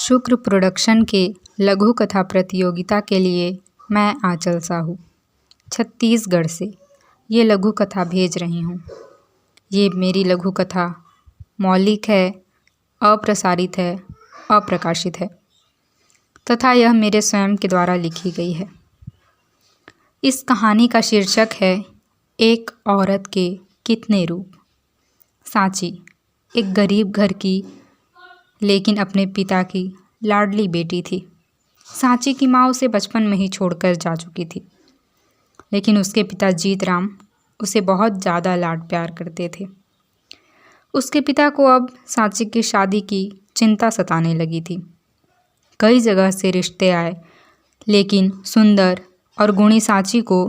शुक्र प्रोडक्शन के लघु कथा प्रतियोगिता के लिए मैं आंचल साहू छत्तीसगढ़ से ये लघु कथा भेज रही हूँ। ये मेरी लघु कथा मौलिक है, अप्रसारित है, अप्रकाशित है तथा यह मेरे स्वयं के द्वारा लिखी गई है। इस कहानी का शीर्षक है एक औरत के कितने रूप। सांची एक गरीब घर की लेकिन अपने पिता की लाडली बेटी थी। सांची की माँ उसे बचपन में ही छोड़कर जा चुकी थी, लेकिन उसके पिता जीतराम उसे बहुत ज़्यादा लाड प्यार करते थे। उसके पिता को अब सांची की शादी की चिंता सताने लगी थी। कई जगह से रिश्ते आए, लेकिन सुंदर और गुणी सांची को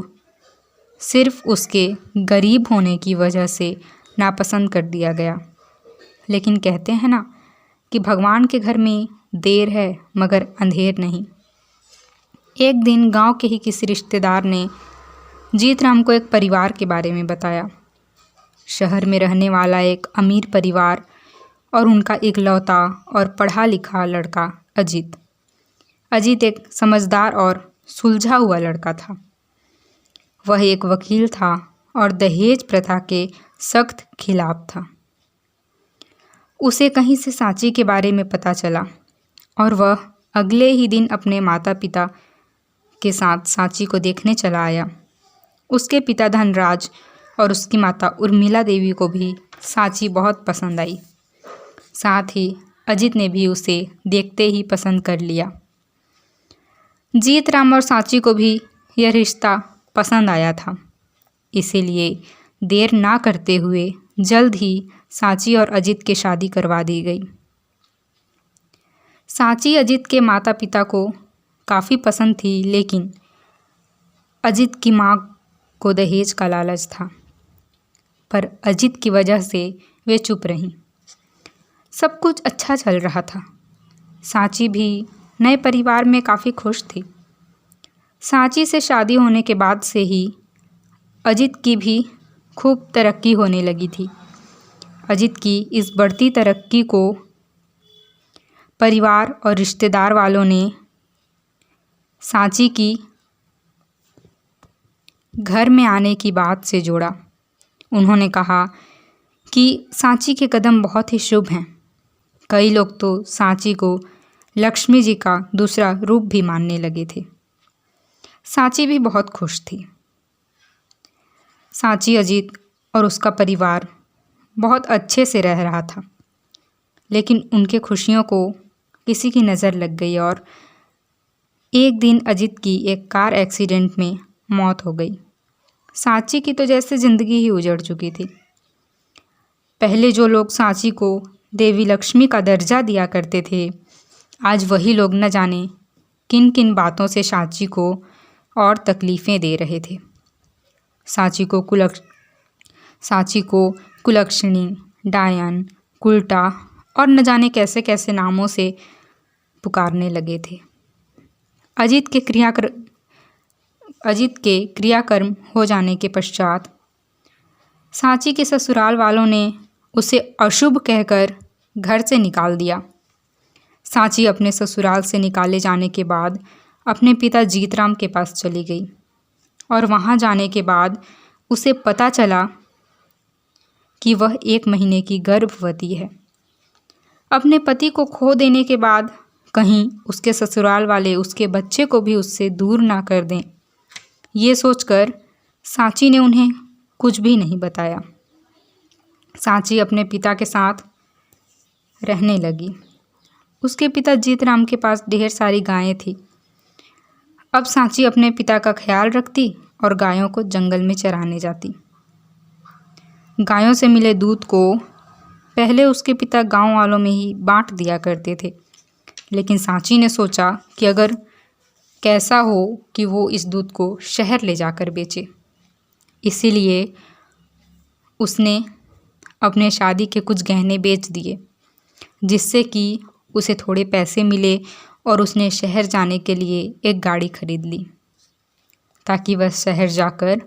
सिर्फ उसके गरीब होने की वजह से नापसंद कर दिया गया। लेकिन कहते हैं ना कि भगवान के घर में देर है मगर अंधेर नहीं। एक दिन गांव के ही किसी रिश्तेदार ने जीतराम को एक परिवार के बारे में बताया। शहर में रहने वाला एक अमीर परिवार और उनका इकलौता और पढ़ा लिखा लड़का अजीत। अजीत एक समझदार और सुलझा हुआ लड़का था। वह एक वकील था और दहेज प्रथा के सख्त खिलाफ था। उसे कहीं से सांची के बारे में पता चला और वह अगले ही दिन अपने माता पिता के साथ सांची को देखने चला आया। उसके पिता धनराज और उसकी माता उर्मिला देवी को भी सांची बहुत पसंद आई। साथ ही अजीत ने भी उसे देखते ही पसंद कर लिया। जीतराम और सांची को भी यह रिश्ता पसंद आया था, इसीलिए देर ना करते हुए जल्द ही सांची और अजीत की शादी करवा दी गई। सांची अजीत के माता पिता को काफ़ी पसंद थी, लेकिन अजीत की माँ को दहेज का लालच था, पर अजीत की वजह से वे चुप रहीं। सब कुछ अच्छा चल रहा था। सांची भी नए परिवार में काफ़ी खुश थी। सांची से शादी होने के बाद से ही अजीत की भी खूब तरक्की होने लगी थी। अजीत की इस बढ़ती तरक्की को परिवार और रिश्तेदार वालों ने सांची की घर में आने की बात से जोड़ा। उन्होंने कहा कि सांची के कदम बहुत ही शुभ हैं। कई लोग तो सांची को लक्ष्मी जी का दूसरा रूप भी मानने लगे थे। सांची भी बहुत खुश थी। सांची अजीत और उसका परिवार बहुत अच्छे से रह रहा था, लेकिन उनके खुशियों को किसी की नज़र लग गई और एक दिन अजीत की एक कार एक्सीडेंट में मौत हो गई। सांची की तो जैसे ज़िंदगी ही उजड़ चुकी थी। पहले जो लोग सांची को देवी लक्ष्मी का दर्जा दिया करते थे, आज वही लोग न जाने किन किन बातों से सांची को और तकलीफ़ें दे रहे थे। सांची को कुलक्षणी, डायन, कुल्टा और न जाने कैसे कैसे नामों से पुकारने लगे थे। अजीत के क्रियाकर्म हो जाने के पश्चात सांची के ससुराल वालों ने उसे अशुभ कहकर घर से निकाल दिया। सांची अपने ससुराल से निकाले जाने के बाद अपने पिता जीतराम के पास चली गई और वहाँ जाने के बाद उसे पता चला कि वह 1 महीने की गर्भवती है। अपने पति को खो देने के बाद कहीं उसके ससुराल वाले उसके बच्चे को भी उससे दूर ना कर दें, ये सोचकर सांची ने उन्हें कुछ भी नहीं बताया। सांची अपने पिता के साथ रहने लगी। उसके पिता जीतराम के पास ढेर सारी गायें थी। अब सांची अपने पिता का ख्याल रखती और गायों को जंगल में चराने जाती। गायों से मिले दूध को पहले उसके पिता गांव वालों में ही बांट दिया करते थे, लेकिन सांची ने सोचा कि अगर कैसा हो कि वो इस दूध को शहर ले जाकर बेचे। इसीलिए उसने अपने शादी के कुछ गहने बेच दिए, जिससे कि उसे थोड़े पैसे मिले और उसने शहर जाने के लिए एक गाड़ी खरीद ली, ताकि वह शहर जाकर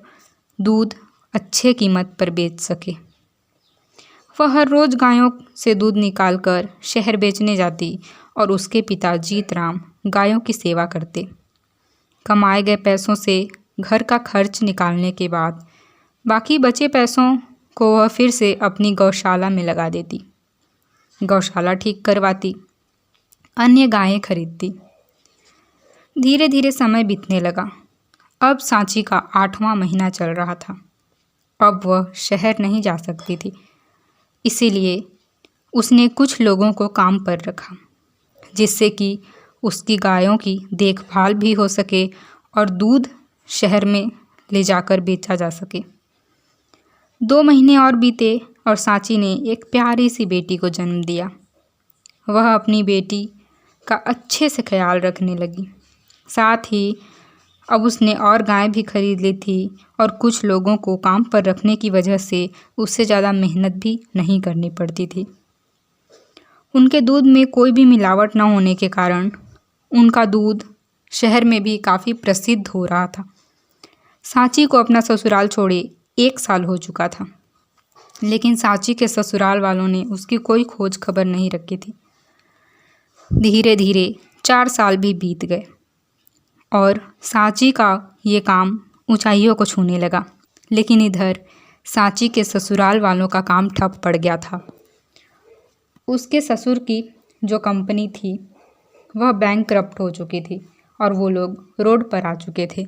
दूध अच्छे कीमत पर बेच सके। वह हर रोज़ गायों से दूध निकालकर शहर बेचने जाती और उसके पिता जीतराम गायों की सेवा करते। कमाए गए पैसों से घर का खर्च निकालने के बाद बाकी बचे पैसों को वह फिर से अपनी गौशाला में लगा देती। गौशाला ठीक करवाती, अन्य गायें खरीदती। धीरे धीरे समय बीतने लगा। अब सांची का 8वां महीना चल रहा था। अब वह शहर नहीं जा सकती थी, इसीलिए उसने कुछ लोगों को काम पर रखा, जिससे कि उसकी गायों की देखभाल भी हो सके और दूध शहर में ले जाकर बेचा जा सके। 2 महीने और बीते और सांची ने एक प्यारी सी बेटी को जन्म दिया। वह अपनी बेटी का अच्छे से ख्याल रखने लगी। साथ ही अब उसने और गाय भी खरीद ली थी और कुछ लोगों को काम पर रखने की वजह से उससे ज़्यादा मेहनत भी नहीं करनी पड़ती थी। उनके दूध में कोई भी मिलावट न होने के कारण उनका दूध शहर में भी काफ़ी प्रसिद्ध हो रहा था। सांची को अपना ससुराल छोड़े 1 साल हो चुका था, लेकिन सांची के ससुराल वालों ने उसकी कोई खोज खबर नहीं रखी थी। धीरे धीरे 4 साल भी बीत गए और सांची का ये काम ऊंचाइयों को छूने लगा, लेकिन इधर सांची के ससुराल वालों का काम ठप पड़ गया था। उसके ससुर की जो कंपनी थी वह बैंकक्रप्ट हो चुकी थी और वो लोग रोड पर आ चुके थे।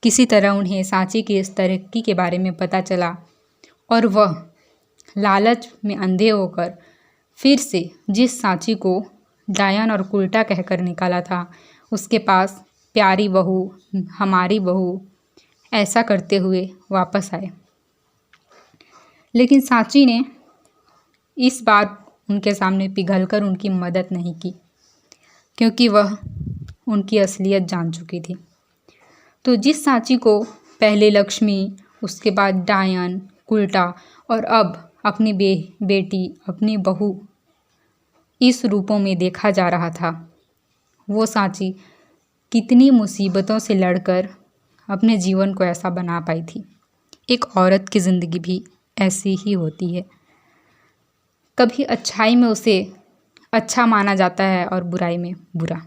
किसी तरह उन्हें सांची की इस तरक्की के बारे में पता चला और वह लालच में अंधे होकर फिर से जिस सांची को डायन और उल्टा कहकर निकाला था उसके पास प्यारी बहू, हमारी बहू ऐसा करते हुए वापस आए। लेकिन सांची ने इस बार उनके सामने पिघलकर उनकी मदद नहीं की, क्योंकि वह उनकी असलियत जान चुकी थी। तो जिस सांची को पहले लक्ष्मी, उसके बाद डायन, उल्टा और अब अपनी बेटी, अपनी बहू इस रूपों में देखा जा रहा था, वो सांची कितनी मुसीबतों से लड़कर अपने जीवन को ऐसा बना पाई थी। एक औरत की ज़िंदगी भी ऐसी ही होती है। कभी अच्छाई में उसे अच्छा माना जाता है और बुराई में बुरा।